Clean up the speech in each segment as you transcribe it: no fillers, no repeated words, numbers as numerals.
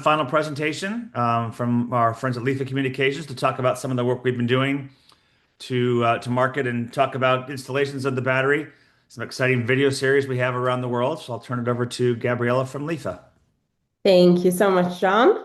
Final presentation from our friends at Lifa Communications to talk about some of the work we've been doing to market and talk about installations of the battery. Some exciting video series we have around the world. So I'll turn it over to Gabriella from Lifa. Thank you so much, John.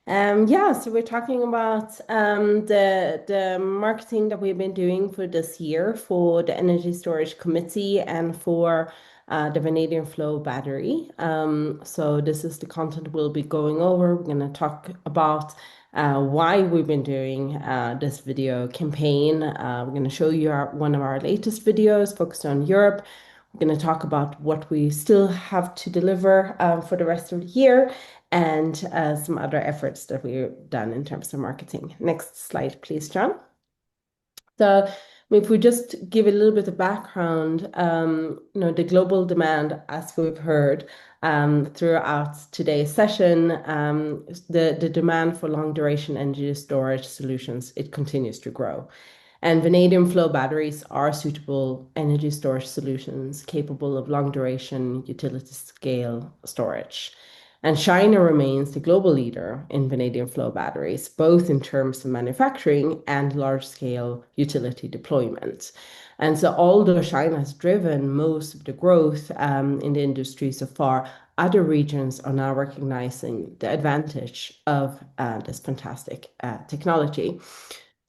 Yeah, so we're talking about the marketing that we've been doing for this year for the Energy Storage Committee and for the Vanadium Flow battery. So this is the content we'll be going over. We're going to talk about why we've been doing this video campaign. We're going to show you one of our latest videos focused on Europe. We're going to talk about what we still have to deliver for the rest of the year and some other efforts that we've done in terms of marketing. Next slide, please, John. So if we just give a little bit of background, the global demand, as we've heard throughout today's session, the demand for long duration energy storage solutions, it continues to grow. And vanadium flow batteries are suitable energy storage solutions capable of long duration utility scale storage. And China remains the global leader in vanadium flow batteries, both in terms of manufacturing and large scale utility deployment. And so, although China has driven most of the growth in the industry so far, other regions are now recognizing the advantage of this fantastic technology.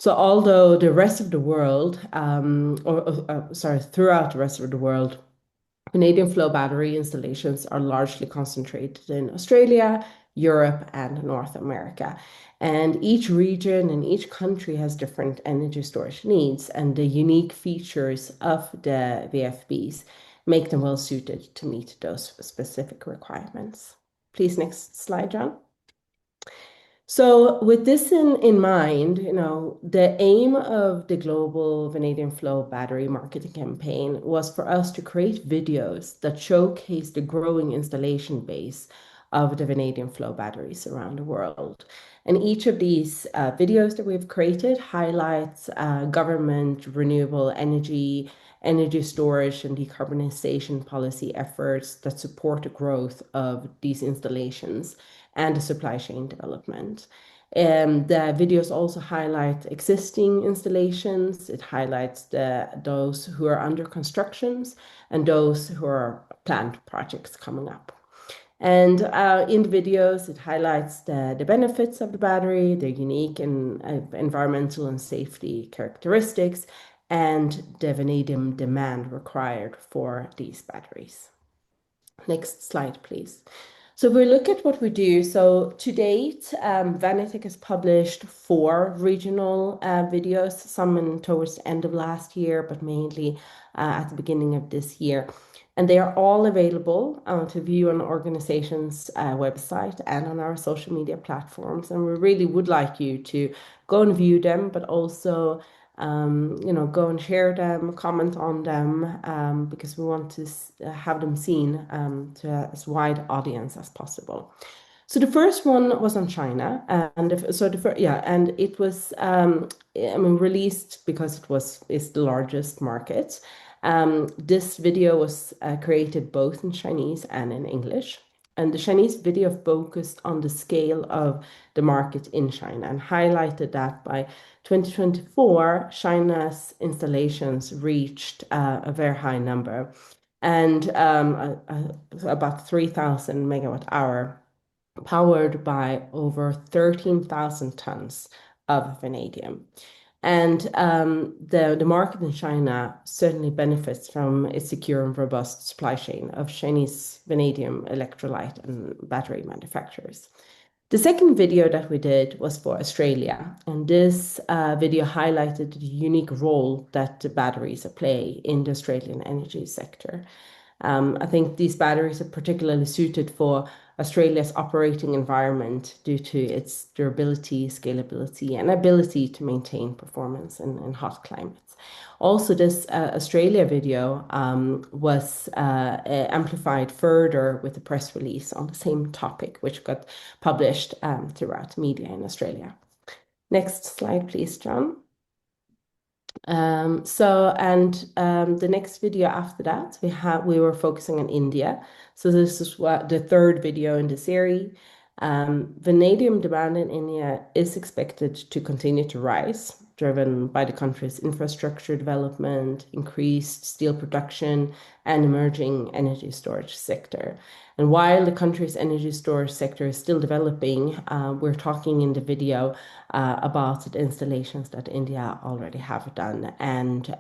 So although the rest of the world, throughout the rest of the world, vanadium flow battery installations are largely concentrated in Australia, Europe, and North America. And each region and each country has different energy storage needs, and the unique features of the VFBs make them well suited to meet those specific requirements. Please, next slide, John. So with this in mind, the aim of the global vanadium flow battery marketing campaign was for us to create videos that showcase the growing installation base of the vanadium flow batteries around the world. And each of these videos that we've created highlights government renewable energy storage and decarbonization policy efforts that support the growth of these installations and the supply chain development. The videos also highlight existing installations. It highlights those who are under constructions and those who are planned projects coming up. And in the videos, it highlights the benefits of the battery, their unique and environmental and safety characteristics, and the vanadium demand required for these batteries. Next slide, please. So if we look at what we do, so to date, Vanitec has published 4 regional videos, some towards the end of last year, but mainly at the beginning of this year. And they are all available to view on the organization's website and on our social media platforms. And we really would like you to go and view them, but also go and share them, comment on them, because we want to have them seen to as wide audience as possible. So the first one was on China, and and it was released because it's the largest market. This video was created both in Chinese and in English. And the Chinese video focused on the scale of the market in China and highlighted that by 2024, China's installations reached a very high number and about 3,000 megawatt hour, powered by over 13,000 tons of vanadium. And the market in China certainly benefits from a secure and robust supply chain of Chinese vanadium electrolyte and battery manufacturers. The second video that we did was for Australia, and this video highlighted the unique role that the batteries play in the Australian energy sector. I think these batteries are particularly suited for Australia's operating environment due to its durability, scalability, and ability to maintain performance in hot climates. Also, this Australia video was amplified further with a press release on the same topic, which got published throughout media in Australia. Next slide, please, John. The next video after that, we were focusing on India. So this is the third video in the series. Vanadium demand in India is expected to continue to rise, driven by the country's infrastructure development, increased steel production, and emerging energy storage sector. And while the country's energy storage sector is still developing, we're talking in the video about the installations that India already have done and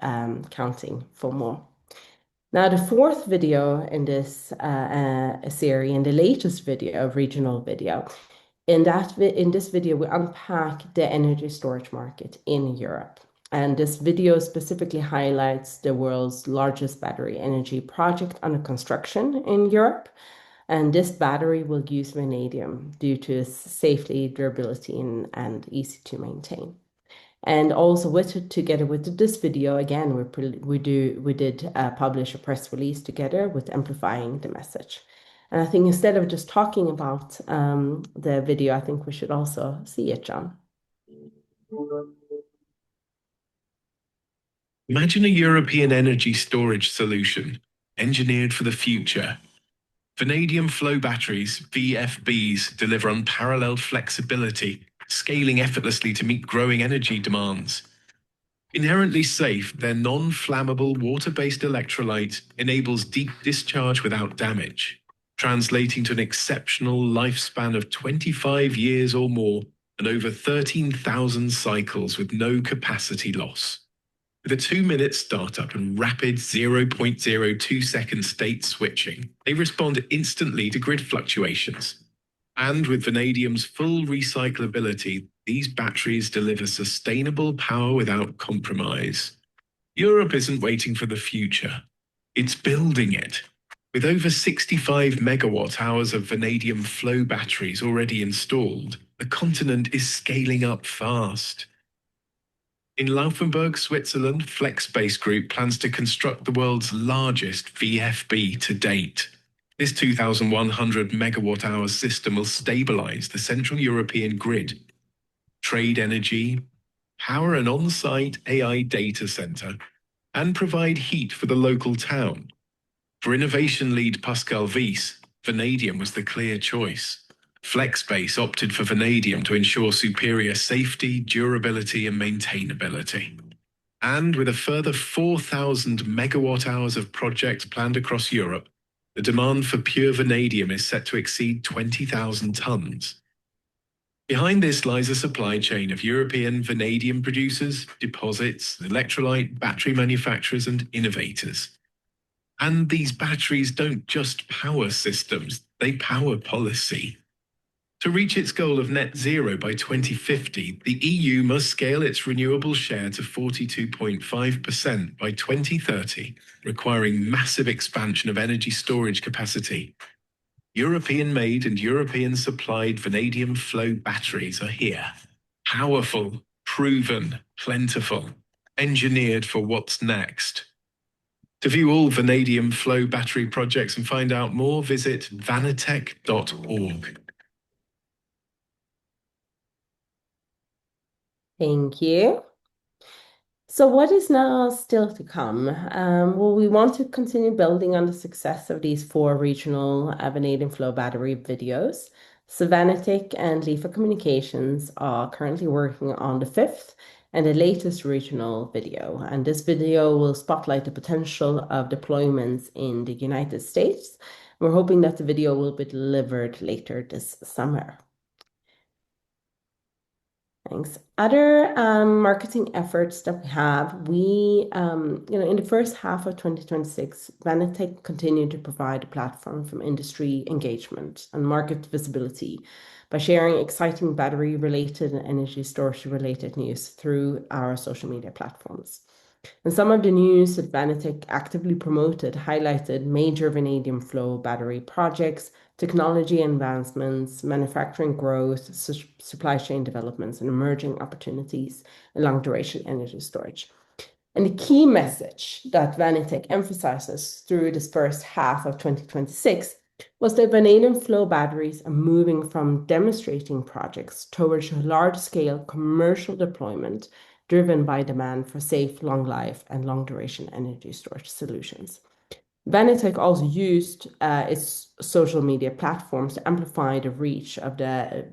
counting for more. Now, the fourth video in this series, and the latest video, regional video, in this video, we unpack the energy storage market in Europe. And this video specifically highlights the world's largest battery energy project under construction in Europe. And this battery will use vanadium due to its safety, durability, and easy to maintain. And also together with this video, again, we did publish a press release together with amplifying the message. And I think instead of just talking about the video, I think we should also see it, John. Imagine a European energy storage solution engineered for the future. Vanadium flow batteries, VFBs, deliver unparalleled flexibility, scaling effortlessly to meet growing energy demands. Inherently safe, their non-flammable water-based electrolyte enables deep discharge without damage, translating to an exceptional lifespan of 25 years or more and over 13,000 cycles with no capacity loss. With a 2-minute startup and rapid 0.02 second state switching, they respond instantly to grid fluctuations. And with vanadium's full recyclability, these batteries deliver sustainable power without compromise. Europe isn't waiting for the future. It's building it. With over 65 megawatt hours of vanadium flow batteries already installed, the continent is scaling up fast. In Laufenburg, Switzerland, FlexBase Group plans to construct the world's largest VFB to date. This 2,100 megawatt-hour system will stabilize the Central European grid, trade energy, power an on-site AI data center, and provide heat for the local town. For innovation lead Pascal Weiss, vanadium was the clear choice. FlexBase opted for vanadium to ensure superior safety, durability, and maintainability. And with a further 4,000 megawatt-hours of projects planned across Europe, the demand for pure vanadium is set to exceed 20,000 tons. Behind this lies a supply chain of European vanadium producers, deposits, electrolyte, battery manufacturers, and innovators. And these batteries don't just power systems, they power policy. To reach its goal of net zero by 2050, the EU must scale its renewable share to 42.5% by 2030, requiring massive expansion of energy storage capacity. European-made and European-supplied vanadium flow batteries are here. Powerful, proven, plentiful, engineered for what's next. To view all vanadium flow battery projects and find out more, visit vanitec.org. Thank you. So what is now still to come? Well, we want to continue building on the success of these 4 regional vanadium flow battery videos. So Vanitec and Lifa Communications are currently working on the 5th and the latest regional video. And this video will spotlight the potential of deployments in the United States. We're hoping that the video will be delivered later this summer. Thanks. Other marketing efforts that we have, in the first half of 2026, Vanitec continued to provide a platform from industry engagement and market visibility by sharing exciting battery-related and energy storage-related news through our social media platforms. And some of the news that Vanitec actively promoted highlighted major vanadium flow battery projects, technology advancements, manufacturing growth, supply chain developments, and emerging opportunities in long-duration energy storage. And the key message that Vanitec emphasizes through this first half of 2026 was that vanadium flow batteries are moving from demonstrating projects towards large-scale commercial deployment driven by demand for safe, long life, and long duration energy storage solutions. Vanitec also used its social media platforms to amplify the reach of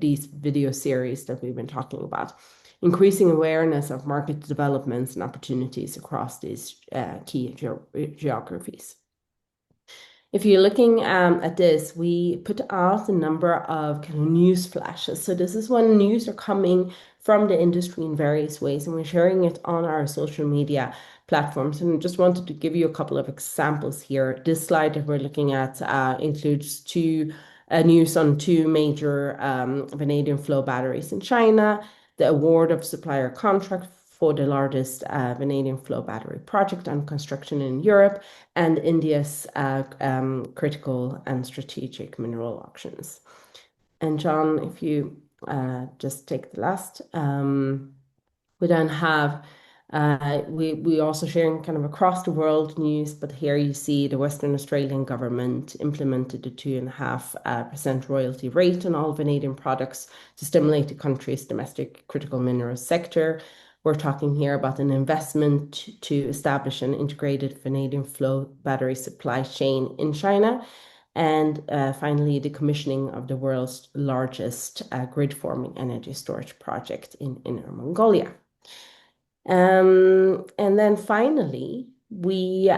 these video series that we've been talking about, increasing awareness of market developments and opportunities across these key geographies. If you're looking at this, we put out a number of kind of news flashes. So this is when news are coming from the industry in various ways, and we're sharing it on our social media platforms. And just wanted to give you a couple of examples here. This slide that we're looking at includes news on two major vanadium flow batteries in China, the award of supplier contract for the largest vanadium flow battery project under construction in Europe, and India's critical and strategic mineral auctions. And John, if you just take the last, we then have we also sharing kind of across the world news, but here you see the Western Australian government implemented a 2.5% royalty rate on all vanadium products to stimulate the country's domestic critical minerals sector. We're talking here about an investment to establish an integrated vanadium flow battery supply chain in China. And finally, the commissioning of the world's largest grid-forming energy storage project in Inner Mongolia. And then finally, we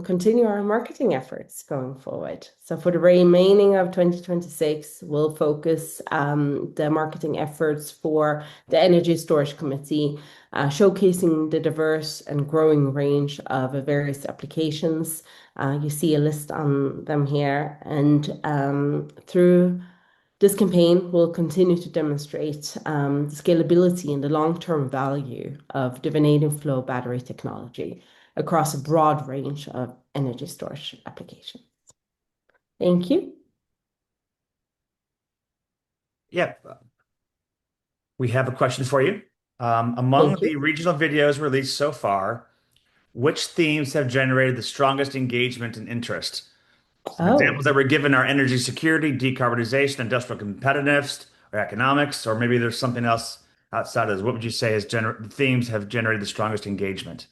continue our marketing efforts going forward. So for the remaining of 2026, we'll focus the marketing efforts for the Energy Storage Committee, showcasing the diverse and growing range of various applications. You see a list on them here. And through this campaign will continue to demonstrate the scalability and the long-term value of the vanadium flow battery technology across a broad range of energy storage applications. Thank you. Yeah, we have a question for you. Among Thank you. the regional videos released so far, which themes have generated the strongest engagement and interest? Some examples Oh, that were given are energy security, decarbonization, industrial competitiveness, or economics, or maybe there's something else outside of this. What would you say the themes have generated the strongest engagement?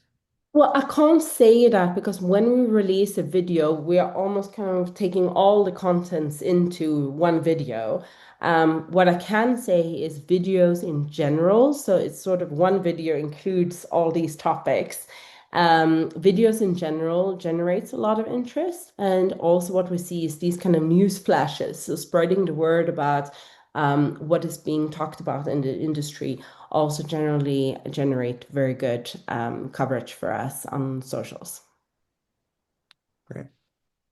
well, I can't say that because when we release a video, we are almost kind of taking all the contents into one video. What I can say is videos in general. So it's sort of one video includes all these topics. Videos in general generates a lot of interest. And also what we see is these kind of news flashes. So spreading the word about what is being talked about in the industry also generally generate very good coverage for us on socials. Great.